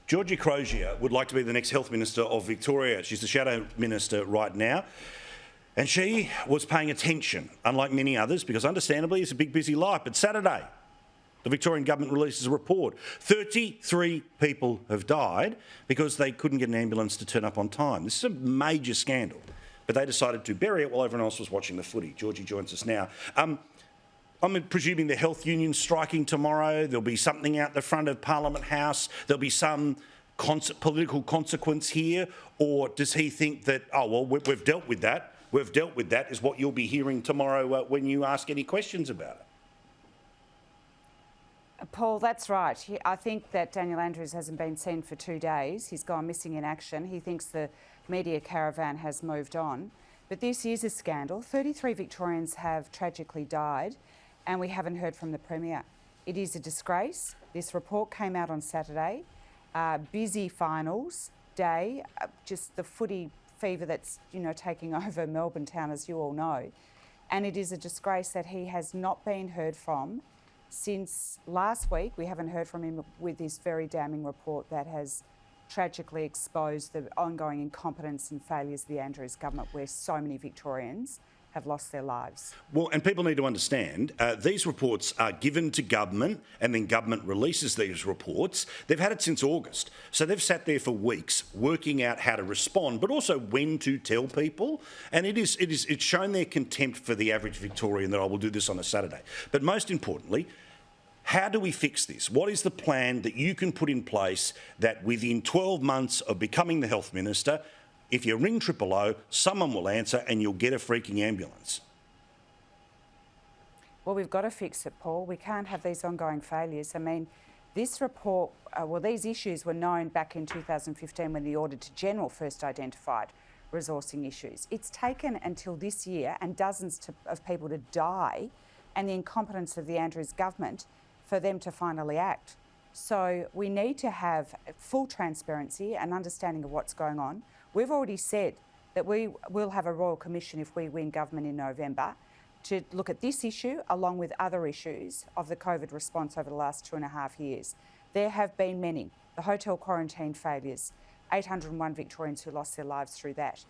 Georgie Crozier would like to be the next Health Minister of Victoria. She's the Shadow Minister right now. And she was paying attention, unlike many others, because understandably it's a big, busy life. But Saturday, the Victorian government releases a report. 33 people have died because they couldn't get an ambulance to turn up on time. This is a major scandal. But they decided to bury it while everyone else was watching the footy. Georgie joins us now. I'm presuming the health union's striking tomorrow. There'll be something out the front of Parliament House. There'll be some political consequence here. Or does he think that, oh, well, we've dealt with that. We've dealt with that is what you'll be hearing tomorrow when you ask any questions about it? Paul, that's right. I think that Daniel Andrews hasn't been seen for 2 days. He's gone missing in action. He thinks the media caravan has moved on. But this is a scandal. 33 Victorians have tragically died, and we haven't heard from the Premier. It is a disgrace. This report came out on Saturday. Busy finals day, just the footy fever that's, taking over Melbourne town, as you all know. And it is a disgrace that he has not been heard from since last week. We haven't heard from him with this very damning report that has tragically exposed the ongoing incompetence and failures of the Andrews government, where so many Victorians have lost their lives. Well, and people need to understand, these reports are given to government and then government releases these reports. They've had it since August. So they've sat there for weeks working out how to respond, but also when to tell people. And it's shown their contempt for the average Victorian that I will do this on a Saturday. But most importantly, how do we fix this? What is the plan that you can put in place that within 12 months of becoming the Health Minister, if you ring 000, someone will answer and you'll get a freaking ambulance? Well, we've got to fix it, Paul. We can't have these ongoing failures. I mean, this report, these issues were known back in 2015 when the Auditor-General first identified resourcing issues. It's taken until this year and dozens of people to die, and the incompetence of the Andrews government for them to finally act. So we need to have full transparency and understanding of what's going on. We've already said that we will have a Royal Commission if we win government in November to look at this issue along with other issues of the COVID response over the last 2.5 years. There have been many. The hotel quarantine failures, 801 Victorians who lost their lives through that.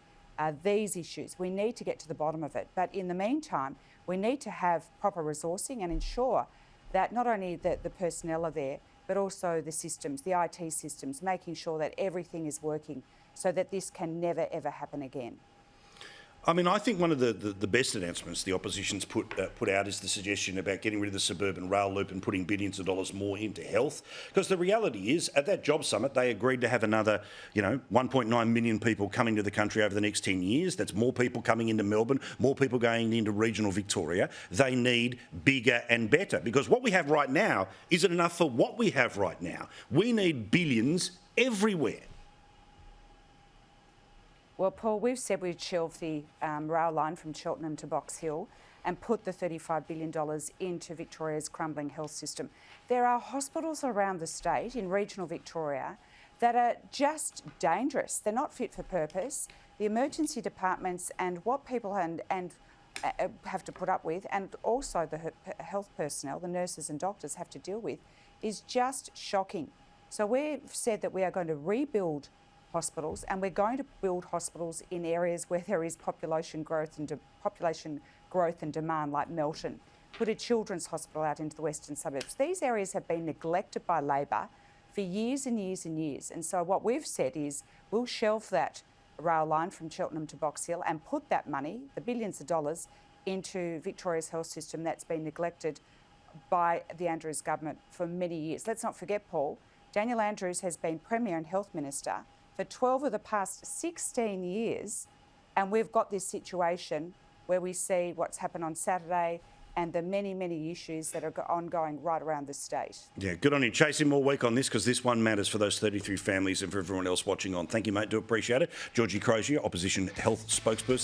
These issues, we need to get to the bottom of it. But in the meantime, we need to have proper resourcing and ensure that not only the personnel are there, but also the systems, the IT systems, making sure that everything is working so that this can never, ever happen again. I mean, I think one of the best announcements the opposition's put out is the suggestion about getting rid of the suburban rail loop and putting billions of dollars more into health. Because the reality is, at that job summit, they agreed to have another, 1.9 million people coming to the country over the next 10 years. That's more people coming into Melbourne, more people going into regional Victoria. They need bigger and better, because what we have right now isn't enough for what we have right now. We need billions everywhere. Well, Paul, we've said we'd shelve the rail line from Cheltenham to Box Hill and put the $35 billion into Victoria's crumbling health system. There are hospitals around the state in regional Victoria that are just dangerous. They're not fit for purpose. The emergency departments and what people have to put up with, and also the health personnel, the nurses and doctors have to deal with, is just shocking. So we've said that we are going to rebuild hospitals, and we're going to build hospitals in areas where there is population growth and demand, like Melton. Put a children's hospital out into the western suburbs. These areas have been neglected by Labor for years and years and years. And so what we've said is we'll shelve that rail line from Cheltenham to Box Hill and put that money, the billions of dollars, into Victoria's health system that's been neglected by the Andrews government for many years. Let's not forget, Paul, Daniel Andrews has been Premier and Health Minister for 12 of the past 16 years, and we've got this situation where we see what's happened on Saturday and the many, many issues that are ongoing right around the state. Yeah, good on you. Chasing more week on this, because this one matters for those 33 families and for everyone else watching on. Thank you, mate. Do appreciate it. Georgie Crozier, Opposition Health Spokesperson.